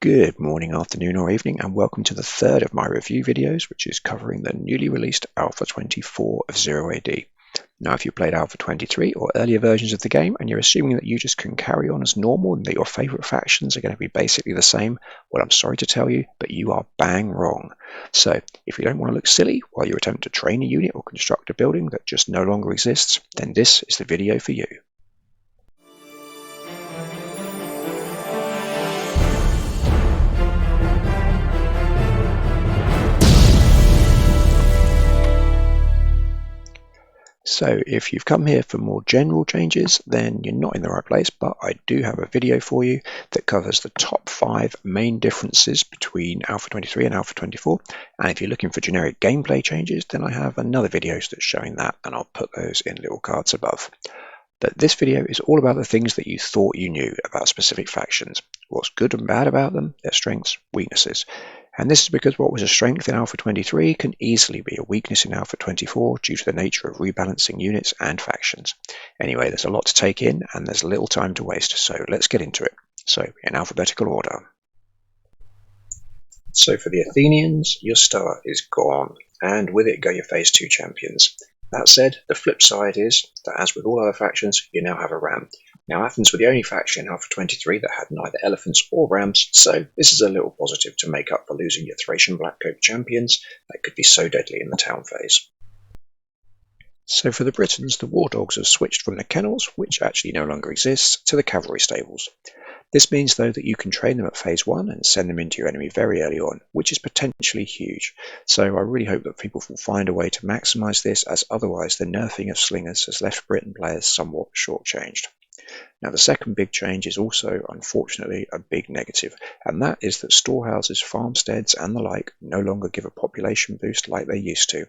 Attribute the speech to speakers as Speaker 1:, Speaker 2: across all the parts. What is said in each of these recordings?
Speaker 1: Good morning, afternoon or evening, and welcome to the third of my review videos, which is covering the newly released Alpha 24 of 0AD. Now, if you played Alpha 23 or earlier versions of the game and you're assuming that you just can carry on as normal and that your favourite factions are going to be basically the same, well, I'm sorry to tell you, but you are bang wrong. So, if you don't want to look silly while you attempt to train a unit or construct a building that just no longer exists, then this is the video for you. So if you've come here for more general changes, then you're not in the right place, but I do have a video for you that covers the top 5 main differences between Alpha 23 and Alpha 24. And if you're looking for generic gameplay changes, then I have another video that's showing that, and I'll put those in little cards above. But this video is all about the things that you thought you knew about specific factions, what's good and bad about them, their strengths, weaknesses. And this is because what was a strength in Alpha 23 can easily be a weakness in Alpha 24 due to the nature of rebalancing units and factions. Anyway, there's a lot to take in and there's little time to waste, so let's get into it. So, in alphabetical order. So for the Athenians, your star is gone, and with it go your Phase 2 champions. That said, the flip side is that as with all other factions, you now have a ram. Now Athens were the only faction in Alpha 23 that had neither elephants or rams, so this is a little positive to make up for losing your Thracian Blackcoat champions that could be so deadly in the town phase. So for the Britons, the war dogs have switched from the kennels, which actually no longer exists, to the cavalry stables. This means, though, that you can train them at Phase 1 and send them into your enemy very early on, which is potentially huge. So I really hope that people will find a way to maximise this, as otherwise the nerfing of slingers has left Briton players somewhat shortchanged. Now, the second big change is also, unfortunately, a big negative, and that is that storehouses, farmsteads and the like no longer give a population boost like they used to.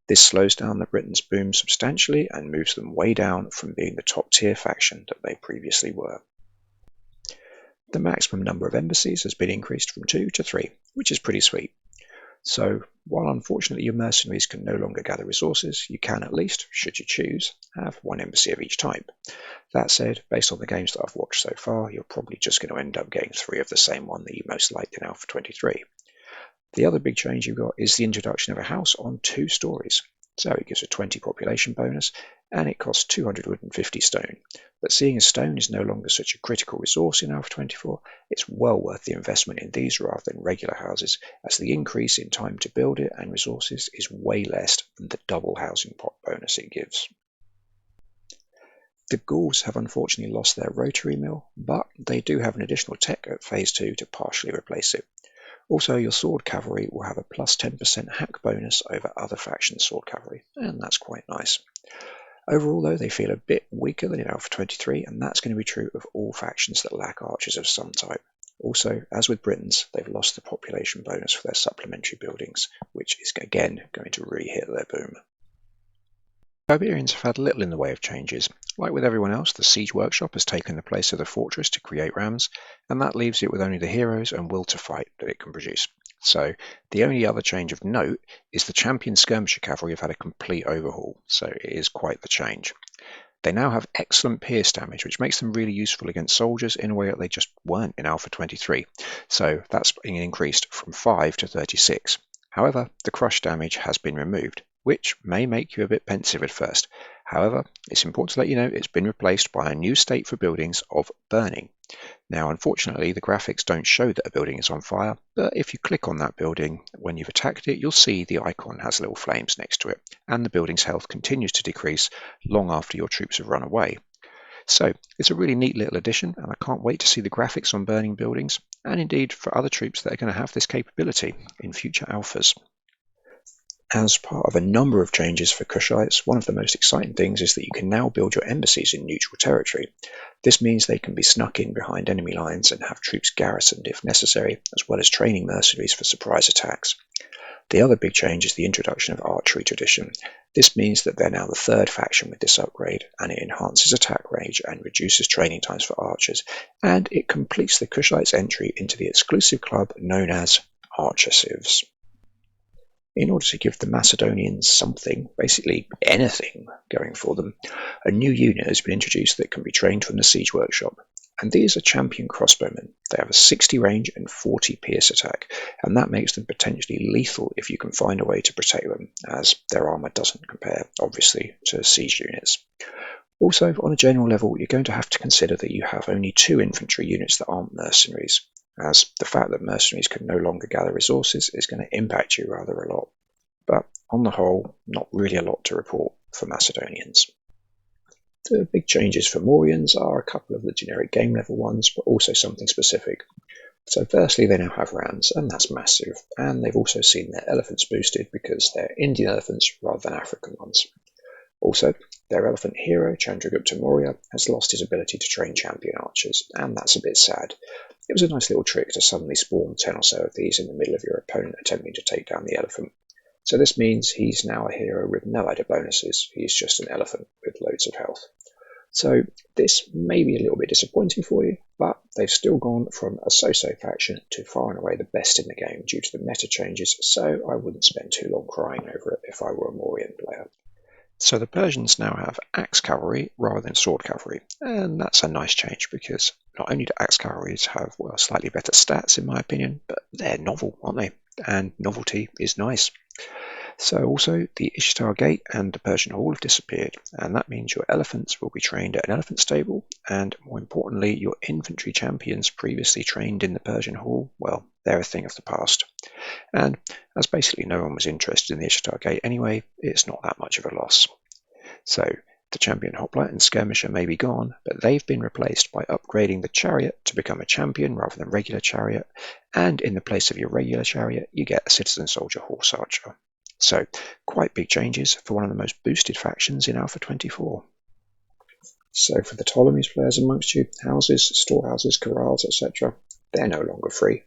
Speaker 1: This slows down the Britons' boom substantially and moves them way down from being the top tier faction that they previously were. The maximum number of embassies has been increased from 2 to 3, which is pretty sweet. So, while unfortunately your mercenaries can no longer gather resources, you can at least, should you choose, have 1 embassy of each type. That said, based on the games that I've watched so far, you're probably just going to end up getting 3 of the same one that you most liked in Alpha 23. The other big change you've got is the introduction of a house on 2 stories. So it gives a 20 population bonus, and it costs 250 stone. But seeing as stone is no longer such a critical resource in Alpha 24, it's well worth the investment in these rather than regular houses, as the increase in time to build it and resources is way less than the double housing pot bonus it gives. The Gauls have unfortunately lost their rotary mill, but they do have an additional tech at Phase 2 to partially replace it. Also, your sword cavalry will have a plus 10% hack bonus over other factions' sword cavalry, and that's quite nice. Overall, though, they feel a bit weaker than in Alpha 23, and that's going to be true of all factions that lack archers of some type. Also, as with Britons, they've lost the population bonus for their supplementary buildings, which is again going to really hit their boom. Iberians have had little in the way of changes. Like with everyone else, the siege workshop has taken the place of the fortress to create rams, and that leaves it with only the heroes and will to fight that it can produce. So the only other change of note is the champion skirmisher cavalry have had a complete overhaul, so it is quite the change. They now have excellent pierce damage, which makes them really useful against soldiers in a way that they just weren't in Alpha 23, so that's been increased from 5 to 36. However, the crush damage has been removed, which may make you a bit pensive at first. However, it's important to let you know it's been replaced by a new state for buildings of burning. Now, unfortunately, the graphics don't show that a building is on fire, but if you click on that building when you've attacked it, you'll see the icon has little flames next to it, and the building's health continues to decrease long after your troops have run away. So, it's a really neat little addition, and I can't wait to see the graphics on burning buildings, and indeed for other troops that are going to have this capability in future alphas. As part of a number of changes for Kushites, one of the most exciting things is that you can now build your embassies in neutral territory. This means they can be snuck in behind enemy lines and have troops garrisoned if necessary, as well as training mercenaries for surprise attacks. The other big change is the introduction of archery tradition. This means that they're now the 3rd faction with this upgrade, and it enhances attack range and reduces training times for archers, and it completes the Kushites' entry into the exclusive club known as Archer Civs. In order to give the Macedonians something, basically anything, going for them, a new unit has been introduced that can be trained from the siege workshop. And these are champion crossbowmen. They have a 60 range and 40 pierce attack, and that makes them potentially lethal if you can find a way to protect them, as their armor doesn't compare, obviously, to siege units. Also, on a general level, you're going to have to consider that you have only 2 infantry units that aren't mercenaries, as the fact that mercenaries can no longer gather resources is going to impact you rather a lot. But on the whole, not really a lot to report for Macedonians. The big changes for Mauryans are a couple of the generic game level ones, but also something specific. So firstly, they now have rams, and that's massive, and they've also seen their elephants boosted because they're Indian elephants rather than African ones. Also, their elephant hero, Chandragupta Maurya, has lost his ability to train champion archers, and that's a bit sad. It was a nice little trick to suddenly spawn 10 or so of these in the middle of your opponent attempting to take down the elephant. So this means he's now a hero with no added bonuses, he's just an elephant with loads of health. So this may be a little bit disappointing for you, but they've still gone from a so-so faction to far and away the best in the game due to the meta changes, so I wouldn't spend too long crying over it if I were a Mauryan player. So the Persians now have axe cavalry rather than sword cavalry, and that's a nice change because not only do axe cavalries have slightly better stats in my opinion, but they're novel, aren't they? And novelty is nice. So also the Ishtar Gate and the Persian Hall have disappeared, and that means your elephants will be trained at an elephant stable, and more importantly, your infantry champions previously trained in the Persian Hall, well, they're a thing of the past. And as basically no one was interested in the Ishtar Gate anyway, it's not that much of a loss. So the champion hoplite and skirmisher may be gone, but they've been replaced by upgrading the chariot to become a champion rather than regular chariot, and in the place of your regular chariot, you get a citizen soldier horse archer. So, quite big changes for one of the most boosted factions in Alpha 24. So for the Ptolemies players amongst you, houses, storehouses, corrals, etc., they're no longer free.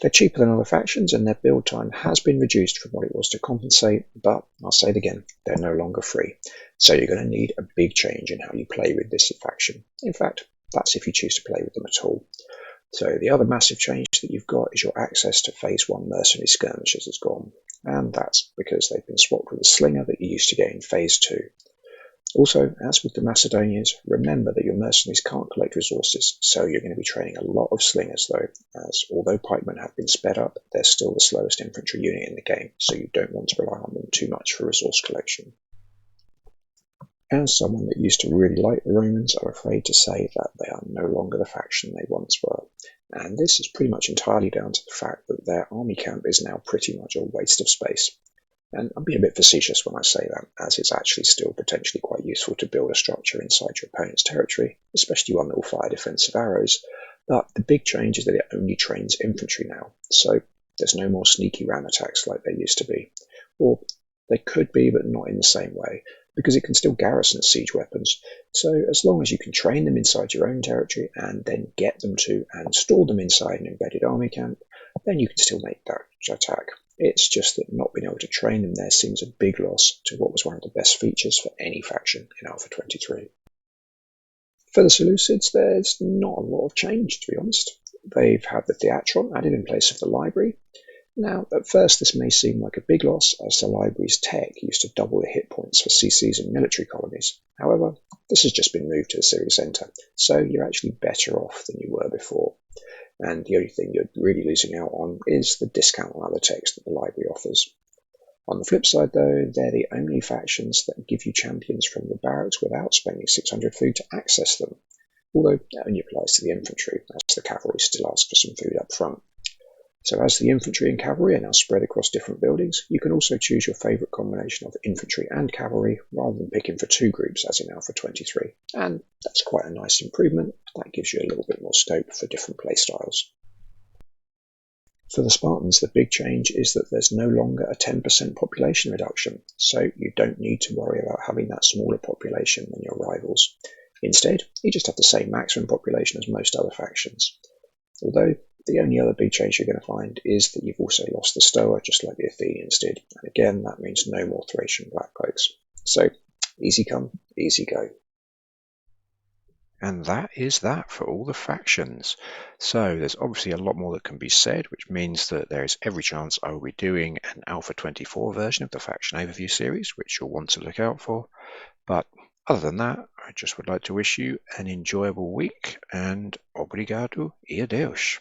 Speaker 1: They're cheaper than other factions and their build time has been reduced from what it was to compensate, but I'll say it again, they're no longer free. So you're going to need a big change in how you play with this faction. In fact, that's if you choose to play with them at all. So the other massive change that you've got is your access to Phase 1 mercenary skirmishers is gone, and that's because they've been swapped with a slinger that you used to get in Phase 2. Also, as with the Macedonians, remember that your mercenaries can't collect resources, so you're going to be training a lot of slingers though, as although pikemen have been sped up, they're still the slowest infantry unit in the game, so you don't want to rely on them too much for resource collection. As someone that used to really like the Romans, I'm afraid to say that they are no longer the faction they once were. And this is pretty much entirely down to the fact that their army camp is now pretty much a waste of space. And I'm being a bit facetious when I say that, as it's actually still potentially quite useful to build a structure inside your opponent's territory, especially one that will fire defensive arrows. But the big change is that it only trains infantry now, so there's no more sneaky ram attacks like there used to be. Or they could be, but not in the same way, because it can still garrison siege weapons. So as long as you can train them inside your own territory and then get them to and store them inside an embedded army camp, then you can still make that attack. It's just that not being able to train them there seems a big loss to what was one of the best features for any faction in Alpha 23. For the Seleucids, there's not a lot of change, to be honest. They've had the Theatron added in place of the library. Now, at first this may seem like a big loss, as the library's tech used to double the hit points for CCs and military colonies. However, this has just been moved to the civic centre, so you're actually better off than you were before. And the only thing you're really losing out on is the discount on other techs that the library offers. On the flip side though, they're the only factions that give you champions from your barracks without spending 600 food to access them, although that only applies to the infantry, as the cavalry still ask for some food up front. So as the infantry and cavalry are now spread across different buildings, you can also choose your favourite combination of infantry and cavalry rather than picking for 2 groups as in Alpha 23. And that's quite a nice improvement. That gives you a little bit more scope for different playstyles. For the Spartans, the big change is that there's no longer a 10% population reduction, so you don't need to worry about having that smaller population than your rivals. Instead, you just have the same maximum population as most other factions. Although, the only other big change you're going to find is that you've also lost the Stoa, just like the Athenians did. And again, that means no more Thracian Blackcloaks. So, easy come, easy go. And that is that for all the factions. So there's obviously a lot more that can be said, which means that there is every chance I will be doing an Alpha 24 version of the Faction Overview series, which you'll want to look out for. But other than that, I just would like to wish you an enjoyable week, and obrigado e adeus.